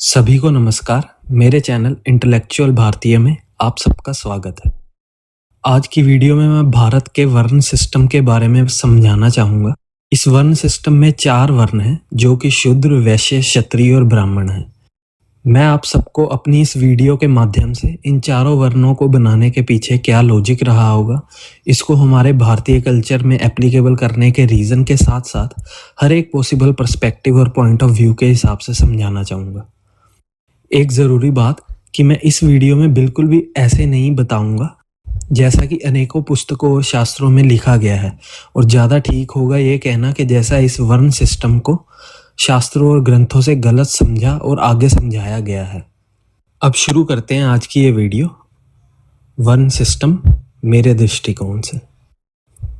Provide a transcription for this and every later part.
सभी को नमस्कार। मेरे चैनल इंटेलेक्चुअल भारतीय में आप सबका स्वागत है। आज की वीडियो में मैं भारत के वर्ण सिस्टम के बारे में समझाना चाहूँगा। इस वर्ण सिस्टम में 4 वर्ण हैं जो कि शूद्र, वैश्य, क्षत्रिय और ब्राह्मण हैं। मैं आप सबको अपनी इस वीडियो के माध्यम से इन चारों वर्णों को बनाने के पीछे क्या लॉजिक रहा होगा, इसको हमारे भारतीय कल्चर में एप्लीकेबल करने के रीज़न के साथ-साथ हर एक पॉसिबल पर्सपेक्टिव और पॉइंट ऑफ व्यू के हिसाब से समझाना चाहूँगा। एक ज़रूरी बात कि मैं इस वीडियो में बिल्कुल भी ऐसे नहीं बताऊंगा जैसा कि अनेकों पुस्तकों और शास्त्रों में लिखा गया है, और ज़्यादा ठीक होगा ये कहना कि जैसा इस वर्ण सिस्टम को शास्त्रों और ग्रंथों से गलत समझा और आगे समझाया गया है। अब शुरू करते हैं आज की ये वीडियो वर्ण सिस्टम मेरे दृष्टिकोण से।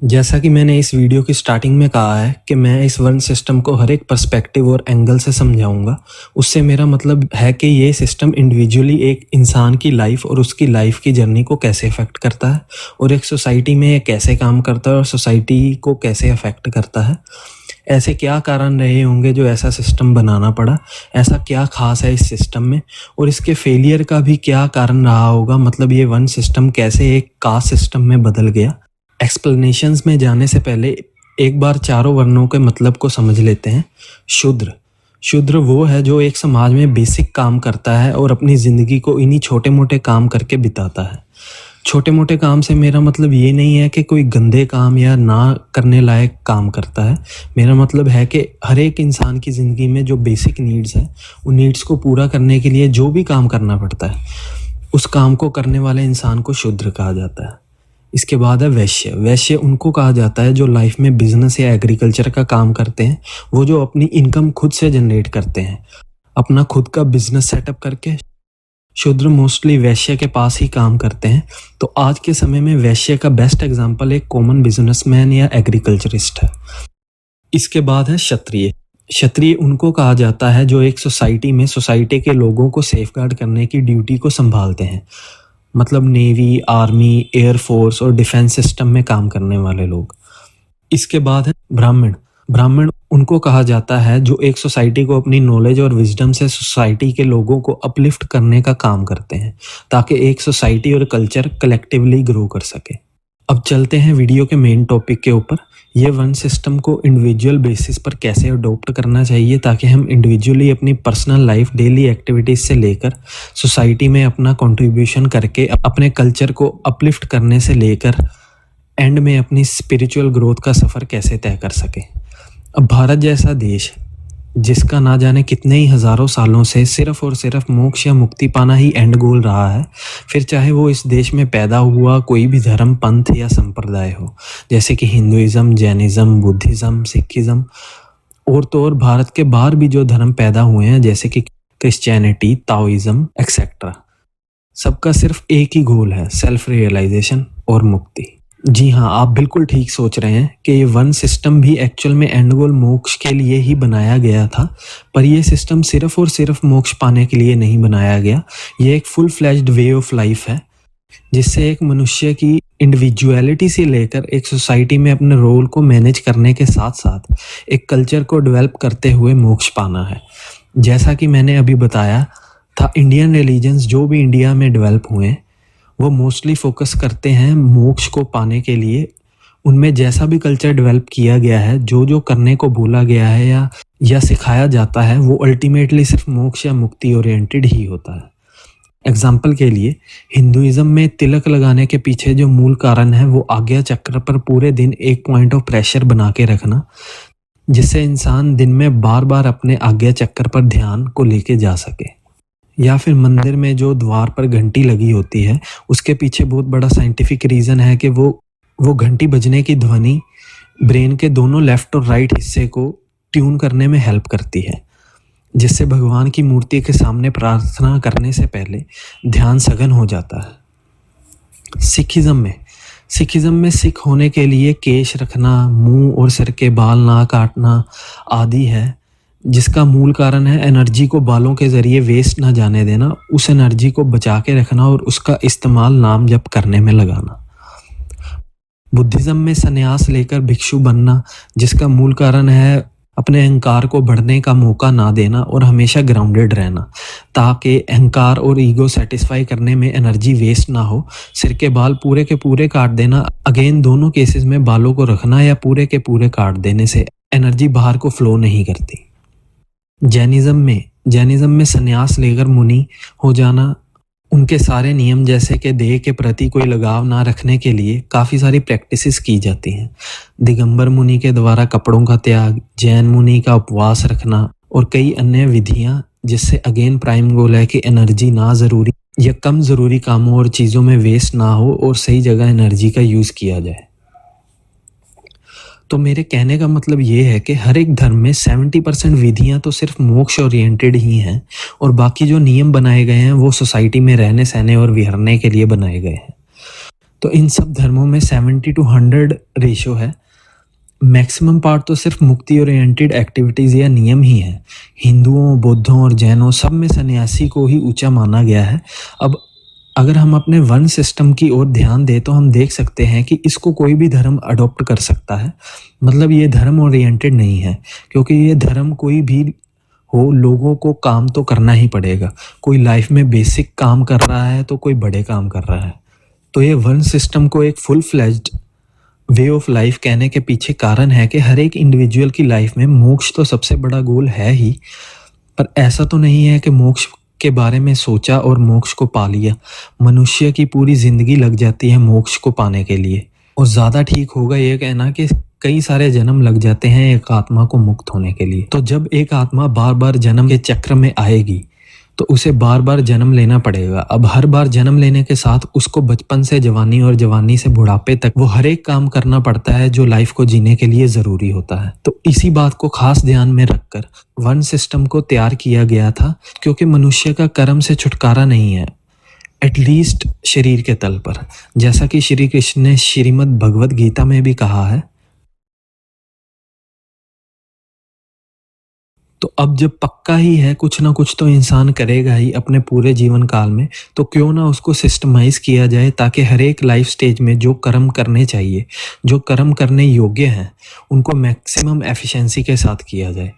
जैसा कि मैंने इस वीडियो की स्टार्टिंग में कहा है कि मैं इस वर्ण सिस्टम को हर एक पर्सपेक्टिव और एंगल से समझाऊंगा। उससे मेरा मतलब है कि ये सिस्टम इंडिविजुअली एक इंसान की लाइफ और उसकी लाइफ की जर्नी को कैसे अफेक्ट करता है, और एक सोसाइटी में ये कैसे काम करता है और सोसाइटी को कैसे अफेक्ट करता है। ऐसे क्या कारण रहे होंगे जो ऐसा सिस्टम बनाना पड़ा, ऐसा क्या खास है इस सिस्टम में, और इसके फेलियर का भी क्या कारण रहा होगा। मतलब ये वर्ण सिस्टम कैसे एक कास्ट सिस्टम में बदल गया। एक्सप्लेनेशंस में जाने से पहले एक बार चारों वर्णों के मतलब को समझ लेते हैं। शूद्र वो है जो एक समाज में बेसिक काम करता है और अपनी ज़िंदगी को इन्हीं छोटे मोटे काम करके बिताता है। छोटे मोटे काम से मेरा मतलब ये नहीं है कि कोई गंदे काम या ना करने लायक काम करता है। मेरा मतलब है कि हर एक इंसान की ज़िंदगी में जो बेसिक नीड्स है, उन नीड्स को पूरा करने के लिए जो भी काम करना पड़ता है, उस काम को करने वाले इंसान को शूद्र कहा जाता है। इसके बाद है वैश्य उनको कहा जाता है जो लाइफ में बिजनेस या एग्रीकल्चर का काम करते हैं। वो जो अपनी इनकम खुद से जनरेट करते हैं, अपना खुद का बिजनेस सेटअप करके। शूद्र मोस्टली वैश्य के पास ही काम करते हैं। तो आज के समय में वैश्य का बेस्ट एग्जांपल एक कॉमन बिजनेसमैन या एग्रीकल्चरिस्ट है। इसके बाद है क्षत्रिय उनको कहा जाता है जो एक सोसाइटी के लोगों को सेफगार्ड करने की ड्यूटी को संभालते हैं। मतलब नेवी, आर्मी, एयरफोर्स और डिफेंस सिस्टम में काम करने वाले लोग। इसके बाद है ब्राह्मण उनको कहा जाता है जो एक सोसाइटी को अपनी नॉलेज और विजडम से सोसाइटी के लोगों को अपलिफ्ट करने का काम करते हैं, ताकि एक सोसाइटी और कल्चर कलेक्टिवली ग्रो कर सके। अब चलते हैं वीडियो के मेन टॉपिक के ऊपर। ये वर्ण सिस्टम को इंडिविजुअल बेसिस पर कैसे अडॉप्ट करना चाहिए, ताकि हम इंडिविजुअली अपनी पर्सनल लाइफ, डेली एक्टिविटीज से लेकर सोसाइटी में अपना कंट्रीब्यूशन करके अपने कल्चर को अपलिफ्ट करने से लेकर एंड में अपनी स्पिरिचुअल ग्रोथ का सफ़र कैसे तय कर सके। अब भारत जैसा देश जिसका ना जाने कितने ही हज़ारों सालों से सिर्फ और सिर्फ मोक्ष या मुक्ति पाना ही एंड गोल रहा है, फिर चाहे वो इस देश में पैदा हुआ कोई भी धर्म, पंथ या संप्रदाय हो, जैसे कि हिंदुइज़्म, जैनिज़्म, बुद्धिज़्म, सिखिज़्म, और तो और भारत के बाहर भी जो धर्म पैदा हुए हैं जैसे कि क्रिश्चियनिटी, ताओइज़्म एक्सेट्रा, सबका सिर्फ एक ही गोल है, सेल्फ रियलाइजेशन और मुक्ति। जी हाँ, आप बिल्कुल ठीक सोच रहे हैं कि ये वन सिस्टम भी एक्चुअल में एंड गोल मोक्ष के लिए ही बनाया गया था, पर ये सिस्टम सिर्फ और सिर्फ मोक्ष पाने के लिए नहीं बनाया गया। ये एक full flashed way of life है जिससे एक मनुष्य की इंडिविजुअलिटी से लेकर एक सोसाइटी में अपने रोल को मैनेज करने के साथ साथ एक कल्चर को डेवलप करते हुए मोक्ष पाना है। जैसा कि मैंने अभी बताया था, इंडियन रिलीजन्स जो भी इंडिया में डेवलप हुए वो मोस्टली फोकस करते हैं मोक्ष को पाने के लिए। उनमें जैसा भी कल्चर डेवलप किया गया है, जो जो करने को बोला गया है या सिखाया जाता है, वो अल्टीमेटली सिर्फ मोक्ष या मुक्ति ओरिएंटेड ही होता है। एग्जाम्पल के लिए हिंदुइज्म में तिलक लगाने के पीछे जो मूल कारण है वो आज्ञा चक्र पर पूरे दिन एक पॉइंट ऑफ प्रेशर बना के रखना, जिससे इंसान दिन में बार बार अपने आज्ञा चक्र पर ध्यान को लेके जा सके। या फिर मंदिर में जो द्वार पर घंटी लगी होती है, उसके पीछे बहुत बड़ा साइंटिफिक रीज़न है कि वो घंटी बजने की ध्वनि ब्रेन के दोनों लेफ्ट और राइट हिस्से को ट्यून करने में हेल्प करती है, जिससे भगवान की मूर्ति के सामने प्रार्थना करने से पहले ध्यान सघन हो जाता है। सिखिज़्म में सिख होने के लिए केश रखना, मुंह और सिर के बाल ना काटना आदि है, जिसका मूल कारण है एनर्जी को बालों के ज़रिए वेस्ट ना जाने देना, उस एनर्जी को बचा के रखना और उसका इस्तेमाल नाम जप करने में लगाना। बुद्धिज़्म में संन्यास लेकर भिक्षु बनना, जिसका मूल कारण है अपने अहंकार को बढ़ने का मौका ना देना और हमेशा ग्राउंडेड रहना, ताकि अहंकार और ईगो सेटिस्फाई करने में एनर्जी वेस्ट ना हो। सिर के बाल पूरे के पूरे काट देना, अगेन दोनों केसेस में बालों को रखना या पूरे के पूरे काट देने से एनर्जी बाहर को फ्लो नहीं करती। जैनिज्म में संन्यास लेकर मुनि हो जाना, उनके सारे नियम जैसे कि देह के प्रति कोई लगाव ना रखने के लिए काफ़ी सारी प्रैक्टिसेस की जाती हैं। दिगंबर मुनि के द्वारा कपड़ों का त्याग, जैन मुनि का उपवास रखना और कई अन्य विधियां, जिससे अगेन प्राइम गोल है कि एनर्जी ना ज़रूरी या कम ज़रूरी कामों और चीज़ों में वेस्ट ना हो और सही जगह एनर्जी का यूज़ किया जाए। तो मेरे कहने का मतलब ये है कि हर एक धर्म में 70% विधियां तो सिर्फ मोक्ष ओरिएंटेड ही हैं और बाकी जो नियम बनाए गए हैं वो सोसाइटी में रहने सहने और विहरने के लिए बनाए गए हैं। तो इन सब धर्मों में 70-100 रेशो है। मैक्सिमम पार्ट तो सिर्फ मुक्ति ओरिएंटेड एक्टिविटीज़ या नियम ही है। हिंदुओं, बौद्धों और जैनों सब में सन्यासी को ही ऊंचा माना गया है। अब अगर हम अपने वर्ण सिस्टम की ओर ध्यान दें तो हम देख सकते हैं कि इसको कोई भी धर्म अडॉप्ट कर सकता है। मतलब ये धर्म ओरिएंटेड नहीं है, क्योंकि ये धर्म कोई भी हो, लोगों को काम तो करना ही पड़ेगा। कोई लाइफ में बेसिक काम कर रहा है तो कोई बड़े काम कर रहा है। तो ये वर्ण सिस्टम को एक full fledged way of life कहने के पीछे कारण है कि हर एक इंडिविजुअल की लाइफ में मोक्ष तो सबसे बड़ा गोल है ही, पर ऐसा तो नहीं है कि मोक्ष के बारे में सोचा और मोक्ष को पा लिया। मनुष्य की पूरी जिंदगी लग जाती है मोक्ष को पाने के लिए, और ज़्यादा ठीक होगा ये कहना कि कई सारे जन्म लग जाते हैं एक आत्मा को मुक्त होने के लिए। तो जब एक आत्मा बार बार जन्म के चक्र में आएगी तो उसे बार बार जन्म लेना पड़ेगा। अब हर बार जन्म लेने के साथ उसको बचपन से जवानी और जवानी से बुढ़ापे तक वो हर एक काम करना पड़ता है जो लाइफ को जीने के लिए ज़रूरी होता है। तो इसी बात को खास ध्यान में रखकर वर्ण सिस्टम को तैयार किया गया था, क्योंकि मनुष्य का कर्म से छुटकारा नहीं है, एटलीस्ट शरीर के तल पर। जैसा कि श्री कृष्ण ने श्रीमद् भगवद गीता में भी कहा है। तो अब जब पक्का ही है कुछ ना कुछ तो इंसान करेगा ही अपने पूरे जीवन काल में, तो क्यों ना उसको सिस्टमाइज किया जाए ताकि हर एक लाइफ स्टेज में जो कर्म करने चाहिए, जो कर्म करने योग्य हैं, उनको मैक्सिमम एफिशिएंसी के साथ किया जाए।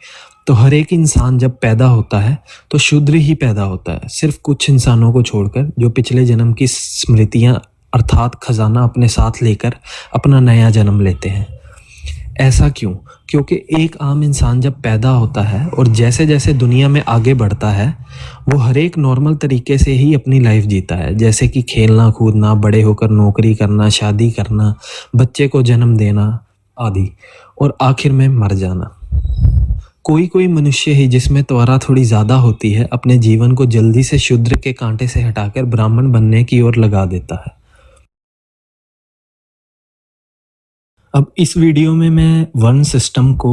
तो हर एक इंसान जब पैदा होता है तो शूद्र ही पैदा होता है, सिर्फ कुछ इंसानों को छोड़कर जो पिछले जन्म की स्मृतियाँ अर्थात खजाना अपने साथ लेकर अपना नया जन्म लेते हैं। ऐसा क्यों? क्योंकि एक आम इंसान जब पैदा होता है और जैसे जैसे दुनिया में आगे बढ़ता है वो हर एक नॉर्मल तरीके से ही अपनी लाइफ जीता है, जैसे कि खेलना कूदना, बड़े होकर नौकरी करना, शादी करना, बच्चे को जन्म देना आदि, और आखिर में मर जाना। कोई कोई मनुष्य ही जिसमें त्वरा थोड़ी ज़्यादा होती है अपने जीवन को जल्दी से शूद्र के कांटे से हटाकर ब्राह्मण बनने की ओर लगा देता है। अब इस वीडियो में मैं वर्ण सिस्टम को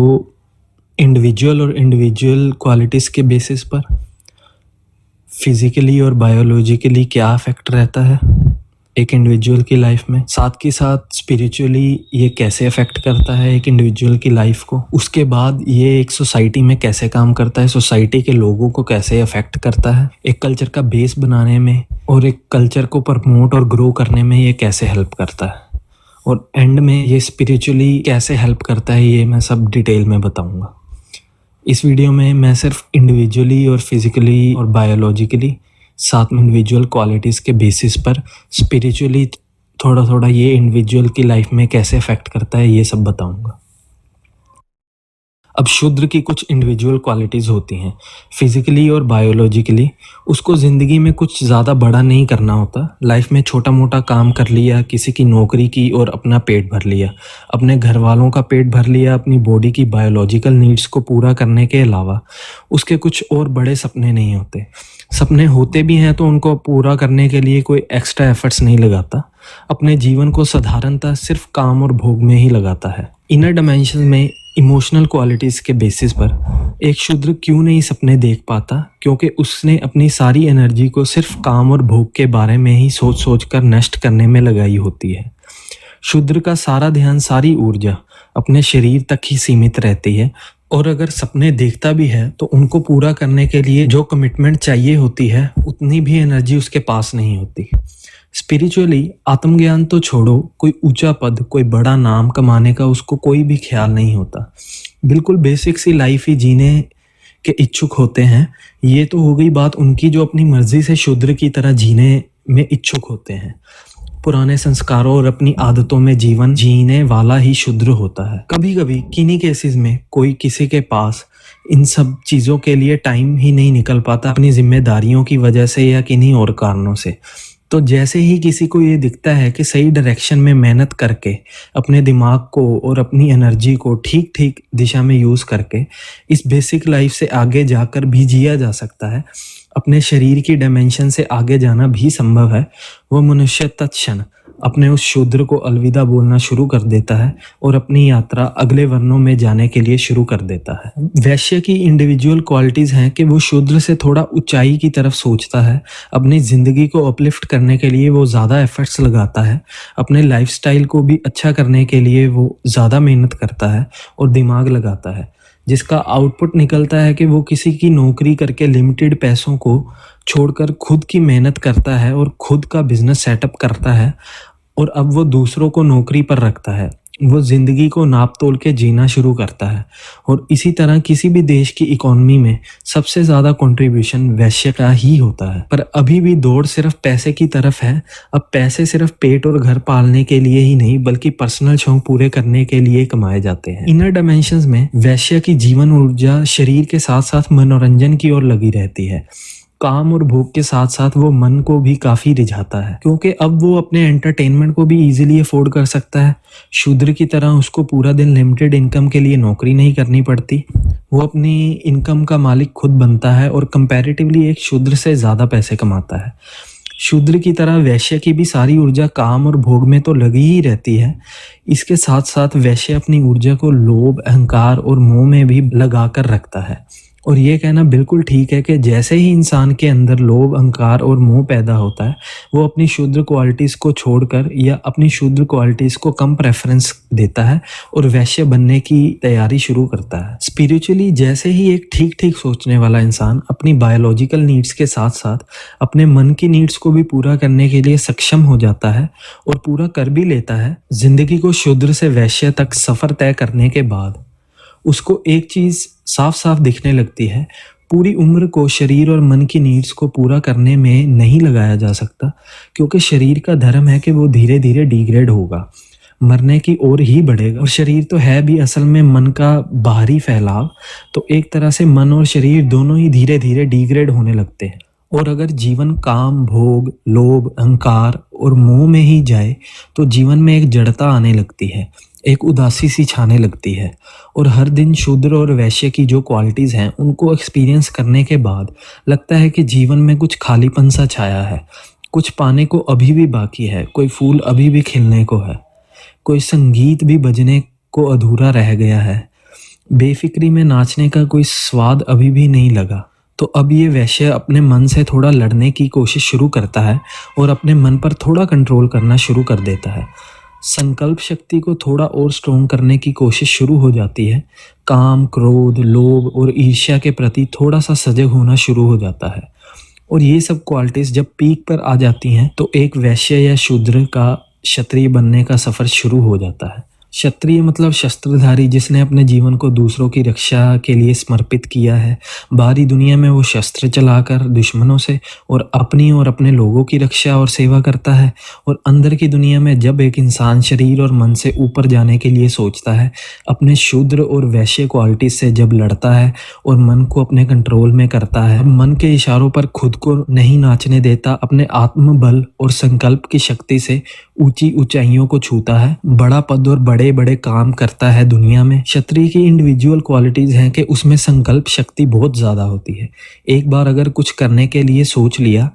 इंडिविजुअल और इंडिविजुअल क्वालिटीज़ के बेसिस पर फिज़िकली और बायोलॉजिकली क्या अफेक्ट रहता है एक इंडिविजुअल की लाइफ में, साथ के साथ स्पिरिचुअली ये कैसे अफेक्ट करता है एक इंडिविजुअल की लाइफ को, उसके बाद ये एक सोसाइटी में कैसे काम करता है, सोसाइटी के लोगों को कैसे अफेक्ट करता है, एक कल्चर का बेस बनाने में और एक कल्चर को प्रमोट और ग्रो करने में ये कैसे हेल्प करता है, और एंड में ये स्पिरिचुअली कैसे हेल्प करता है, ये मैं सब डिटेल में बताऊंगा। इस वीडियो में मैं सिर्फ इंडिविजुअली और फिज़िकली और बायोलॉजिकली, साथ में इंडिविजुअल क्वालिटीज़ के बेसिस पर स्पिरिचुअली थोड़ा थोड़ा ये इंडिविजुअल की लाइफ में कैसे अफेक्ट करता है ये सब बताऊंगा। अब शूद्र की कुछ इंडिविजुअल क्वालिटीज़ होती हैं फिज़िकली और बायोलॉजिकली। उसको ज़िंदगी में कुछ ज़्यादा बड़ा नहीं करना होता, लाइफ में छोटा मोटा काम कर लिया, किसी की नौकरी की और अपना पेट भर लिया, अपने घर वालों का पेट भर लिया, अपनी बॉडी की बायोलॉजिकल नीड्स को पूरा करने के अलावा उसके कुछ और बड़े सपने नहीं होते। सपने होते भी हैं तो उनको पूरा करने के लिए कोई एक्स्ट्रा एफर्ट्स नहीं लगाता, अपने जीवन को साधारणतः सिर्फ काम और भोग में ही लगाता है। इनर डायमेंशन में इमोशनल क्वालिटीज़ के बेसिस पर एक शूद्र क्यों नहीं सपने देख पाता, क्योंकि उसने अपनी सारी एनर्जी को सिर्फ काम और भोग के बारे में ही सोच सोच कर नष्ट करने में लगाई होती है। शूद्र का सारा ध्यान, सारी ऊर्जा अपने शरीर तक ही सीमित रहती है, और अगर सपने देखता भी है तो उनको पूरा करने के लिए जो कमिटमेंट चाहिए होती है उतनी भी एनर्जी उसके पास नहीं होती। स्पिरिचुअली आत्मज्ञान तो छोड़ो, कोई ऊंचा पद, कोई बड़ा नाम कमाने का उसको कोई भी ख्याल नहीं होता। बिल्कुल बेसिक सी लाइफ ही जीने के इच्छुक होते हैं। ये तो हो गई बात उनकी जो अपनी मर्जी से शूद्र की तरह जीने में इच्छुक होते हैं। पुराने संस्कारों और अपनी आदतों में जीवन जीने वाला ही शूद्र होता है। कभी कभी किन्हीं केसेस में कोई किसी के पास इन सब चीज़ों के लिए टाइम ही नहीं निकल पाता, अपनी जिम्मेदारियों की वजह से या किन्हीं और कारणों से। तो जैसे ही किसी को ये दिखता है कि सही डायरेक्शन में मेहनत करके अपने दिमाग को और अपनी एनर्जी को ठीक ठीक दिशा में यूज़ करके इस बेसिक लाइफ से आगे जाकर भी जिया जा सकता है, अपने शरीर की डायमेंशन से आगे जाना भी संभव है, वो मनुष्य तत्क्षण अपने उस शूद्र को अलविदा बोलना शुरू कर देता है और अपनी यात्रा अगले वर्णों में जाने के लिए शुरू कर देता है। वैश्य की इंडिविजुअल क्वालिटीज़ हैं कि वो शूद्र से थोड़ा ऊंचाई की तरफ सोचता है, अपनी ज़िंदगी को अपलिफ्ट करने के लिए वो ज़्यादा एफर्ट्स लगाता है, अपने लाइफस्टाइल को भी अच्छा करने के लिए वो ज़्यादा मेहनत करता है और दिमाग लगाता है, जिसका आउटपुट निकलता है कि वो किसी की नौकरी करके लिमिटेड पैसों को छोड़कर खुद की मेहनत करता है और खुद का बिजनेस सेटअप करता है और अब वो दूसरों को नौकरी पर रखता है। वो ज़िंदगी को नाप तोल के जीना शुरू करता है और इसी तरह किसी भी देश की इकोनॉमी में सबसे ज़्यादा कंट्रीब्यूशन वैश्य का ही होता है। पर अभी भी दौड़ सिर्फ पैसे की तरफ है। अब पैसे सिर्फ पेट और घर पालने के लिए ही नहीं बल्कि पर्सनल शौक पूरे करने के लिए कमाए जाते हैं। इनर डायमेंशंस में वैश्य की जीवन ऊर्जा शरीर के साथ साथ मनोरंजन की ओर लगी रहती है। काम और भोग के साथ साथ वो मन को भी काफ़ी रिझाता है, क्योंकि अब वो अपने एंटरटेनमेंट को भी इजीली अफोर्ड कर सकता है। शूद्र की तरह उसको पूरा दिन लिमिटेड इनकम के लिए नौकरी नहीं करनी पड़ती। वो अपनी इनकम का मालिक खुद बनता है और कंपैरेटिवली एक शूद्र से ज़्यादा पैसे कमाता है। शूद्र की तरह वैश्य की भी सारी ऊर्जा काम और भोग में तो लगी ही रहती है। इसके साथ साथ वैश्य अपनी ऊर्जा को लोभ, अहंकार और मोह में भी लगा कर रखता है। और ये कहना बिल्कुल ठीक है कि जैसे ही इंसान के अंदर लोभ, अहंकार और मोह पैदा होता है, वो अपनी शूद्र क्वालिटीज़ को छोड़कर या अपनी शूद्र क्वालिटीज़ को कम प्रेफरेंस देता है और वैश्य बनने की तैयारी शुरू करता है। स्पिरिचुअली जैसे ही एक ठीक ठीक सोचने वाला इंसान अपनी बायोलॉजिकल नीड्स के साथ साथ अपने मन की नीड्स को भी पूरा करने के लिए सक्षम हो जाता है और पूरा कर भी लेता है, जिंदगी को शूद्र से वैश्य तक सफ़र तय करने के बाद उसको एक चीज़ साफ साफ दिखने लगती है। पूरी उम्र को शरीर और मन की नीड्स को पूरा करने में नहीं लगाया जा सकता, क्योंकि शरीर का धर्म है कि वो धीरे धीरे डिग्रेड होगा, मरने की ओर ही बढ़ेगा। और शरीर तो है भी असल में मन का बाहरी फैलाव, तो एक तरह से मन और शरीर दोनों ही धीरे धीरे डिग्रेड होने लगते हैं। और अगर जीवन काम, भोग, लोभ, अहंकार और मोह में ही जाए तो जीवन में एक जड़ता आने लगती है, एक उदासी सी छाने लगती है। और हर दिन शूद्र और वैश्य की जो क्वालिटीज़ हैं उनको एक्सपीरियंस करने के बाद लगता है कि जीवन में कुछ खालीपन सा छाया है, कुछ पाने को अभी भी बाकी है, कोई फूल अभी भी खिलने को है, कोई संगीत भी बजने को अधूरा रह गया है, बेफिक्री में नाचने का कोई स्वाद अभी भी नहीं लगा। तो अब ये वैश्य अपने मन से थोड़ा लड़ने की कोशिश शुरू करता है और अपने मन पर थोड़ा कंट्रोल करना शुरू कर देता है। संकल्प शक्ति को थोड़ा और स्ट्रॉन्ग करने की कोशिश शुरू हो जाती है। काम, क्रोध, लोभ और ईर्ष्या के प्रति थोड़ा सा सजग होना शुरू हो जाता है। और ये सब क्वालिटीज़ जब पीक पर आ जाती हैं तो एक वैश्य या शूद्र का क्षत्रिय बनने का सफ़र शुरू हो जाता है। क्षत्रिय मतलब शस्त्रधारी, जिसने अपने जीवन को दूसरों की रक्षा के लिए समर्पित किया है। बाहरी दुनिया में वो शस्त्र चलाकर दुश्मनों से और अपनी और अपने लोगों की रक्षा और सेवा करता है। और अंदर की दुनिया में जब एक इंसान शरीर और मन से ऊपर जाने के लिए सोचता है, अपने शूद्र और वैश्य क्वालिटी से जब लड़ता है और मन को अपने कंट्रोल में करता है, मन के इशारों पर खुद को नहीं नाचने देता, अपने आत्मबल और संकल्प की शक्ति से ऊंची ऊंचाइयों को छूता है, बड़ा पद और बड़े बड़े काम करता है दुनिया में। क्षत्रिय की इंडिविजुअल क्वालिटीज़ हैं कि उसमें संकल्प शक्ति बहुत ज़्यादा होती है। एक बार अगर कुछ करने के लिए सोच लिया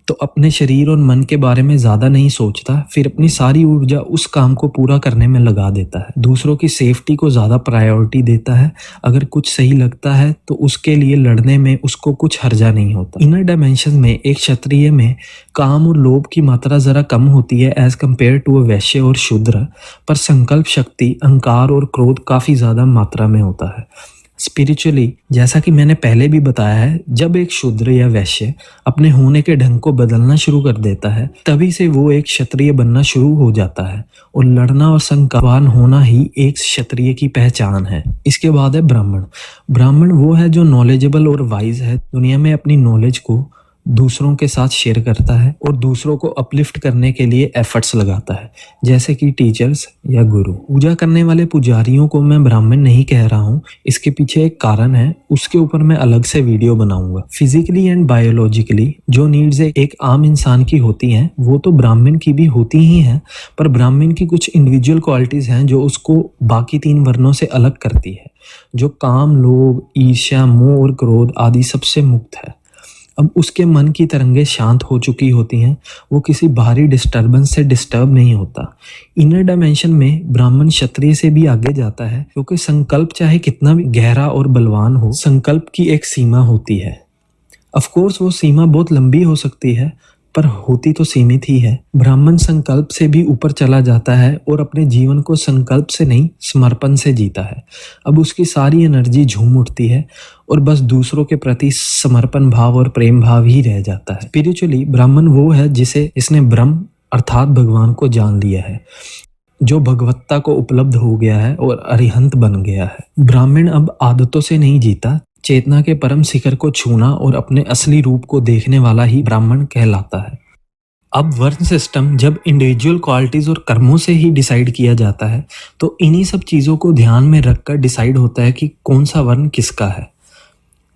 तो अपने शरीर और मन के बारे में ज़्यादा नहीं सोचता, फिर अपनी सारी ऊर्जा उस काम को पूरा करने में लगा देता है। दूसरों की सेफ्टी को ज़्यादा प्रायोरिटी देता है। अगर कुछ सही लगता है तो उसके लिए लड़ने में उसको कुछ हर्जा नहीं होता। इनर डायमेंशन में एक क्षत्रिय में काम और लोभ की मात्रा ज़रा कम होती है एज़ कम्पेयर टू अ वैश्य और शूद्र, पर संकल्प शक्ति, अहंकार और क्रोध काफ़ी ज़्यादा मात्रा में होता है। स्पिरिचुअली, जैसा कि मैंने पहले भी बताया है, जब एक शूद्र या वैश्य अपने होने के ढंग को बदलना शुरू कर देता है, तभी से वो एक क्षत्रिय बनना शुरू हो जाता है और लड़ना और संकवान होना ही एक क्षत्रिय की पहचान है। इसके बाद है ब्राह्मण। ब्राह्मण वो है जो नॉलेजेबल और वाइज है, दुनिया में अपनी नॉलेज को दूसरों के साथ शेयर करता है और दूसरों को अपलिफ्ट करने के लिए एफर्ट्स लगाता है, जैसे कि टीचर्स या गुरु। पूजा करने वाले पुजारियों को मैं ब्राह्मण नहीं कह रहा हूँ, इसके पीछे एक कारण है, उसके ऊपर मैं अलग से वीडियो बनाऊंगा। फिजिकली एंड बायोलॉजिकली जो नीड्स एक आम इंसान की होती हैं वो तो ब्राह्मण की भी होती ही हैं, पर ब्राह्मण की कुछ इंडिविजुअल क्वालिटीज हैं जो उसको बाकी 3 वर्णों से अलग करती है, जो काम, लोभ, ईर्ष्या, मोह और क्रोध आदि सबसे मुक्त है। अब उसके मन की तरंगें शांत हो चुकी होती हैं, वो किसी बाहरी डिस्टर्बेंस से डिस्टर्ब नहीं होता। इनर डायमेंशन में ब्राह्मण क्षत्रिय से भी आगे जाता है, क्योंकि संकल्प चाहे कितना भी गहरा और बलवान हो, संकल्प की एक सीमा होती है। ऑफ कोर्स वो सीमा बहुत लंबी हो सकती है, पर होती तो सीमित ही है। ब्राह्मण संकल्प से भी ऊपर चला जाता है और अपने जीवन को संकल्प से नहीं, समर्पण से जीता है। अब उसकी सारी एनर्जी झूम उठती है और बस दूसरों के प्रति समर्पण भाव और प्रेम भाव ही रह जाता है। स्पिरिचुअली ब्राह्मण वो है जिसने ब्रह्म अर्थात भगवान को जान लिया है, जो भगवत्ता को उपलब्ध हो गया है और अरिहंत बन गया है। ब्राह्मण अब आदतों से नहीं जीता, चेतना के परम शिखर को छूना और अपने असली रूप को देखने वाला ही ब्राह्मण कहलाता है। अब वर्ण सिस्टम जब इंडिविजुअल क्वालिटीज और कर्मों से ही डिसाइड किया जाता है, तो इन्हीं सब चीज़ों को ध्यान में रखकर डिसाइड होता है कि कौन सा वर्ण किसका है।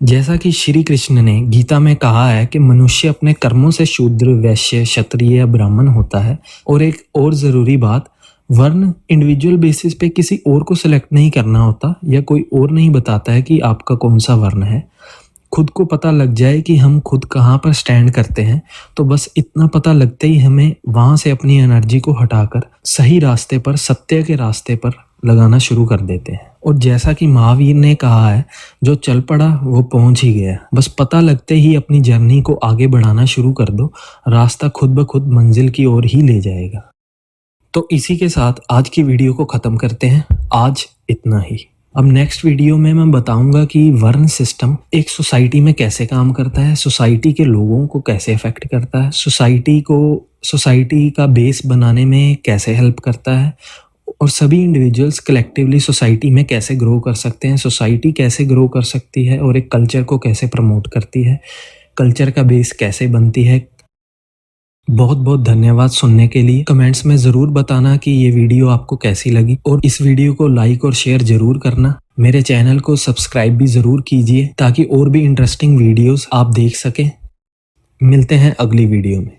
जैसा कि श्री कृष्ण ने गीता में कहा है कि मनुष्य अपने कर्मों से शूद्र, वैश्य, क्षत्रिय या ब्राह्मण होता है। और एक और ज़रूरी बात, वर्ण इंडिविजुअल बेसिस पे किसी और को सिलेक्ट नहीं करना होता, या कोई और नहीं बताता है कि आपका कौन सा वर्ण है। खुद को पता लग जाए कि हम खुद कहाँ पर स्टैंड करते हैं, तो बस इतना पता लगते ही हमें वहाँ से अपनी एनर्जी को हटाकर सही रास्ते पर, सत्य के रास्ते पर लगाना शुरू कर देते हैं। और जैसा कि महावीर ने कहा है, जो चल पड़ा वो पहुंच ही गया। बस पता लगते ही अपनी जर्नी को आगे बढ़ाना शुरू कर दो, रास्ता खुद ब खुद मंजिल की ओर ही ले जाएगा। तो इसी के साथ आज की वीडियो को ख़त्म करते हैं। आज इतना ही। अब नेक्स्ट वीडियो में मैं बताऊंगा कि वर्ण सिस्टम एक सोसाइटी में कैसे काम करता है, सोसाइटी के लोगों को कैसे अफेक्ट करता है, सोसाइटी का बेस बनाने में कैसे हेल्प करता है, और सभी इंडिविजुअल्स कलेक्टिवली सोसाइटी में कैसे ग्रो कर सकते हैं, सोसाइटी कैसे ग्रो कर सकती है और एक कल्चर को कैसे प्रमोट करती है, कल्चर का बेस कैसे बनती है। बहुत बहुत धन्यवाद सुनने के लिए। कमेंट्स में ज़रूर बताना कि ये वीडियो आपको कैसी लगी, और इस वीडियो को लाइक और शेयर ज़रूर करना। मेरे चैनल को सब्सक्राइब भी ज़रूर कीजिए ताकि और भी इंटरेस्टिंग वीडियोस आप देख सकें। मिलते हैं अगली वीडियो में।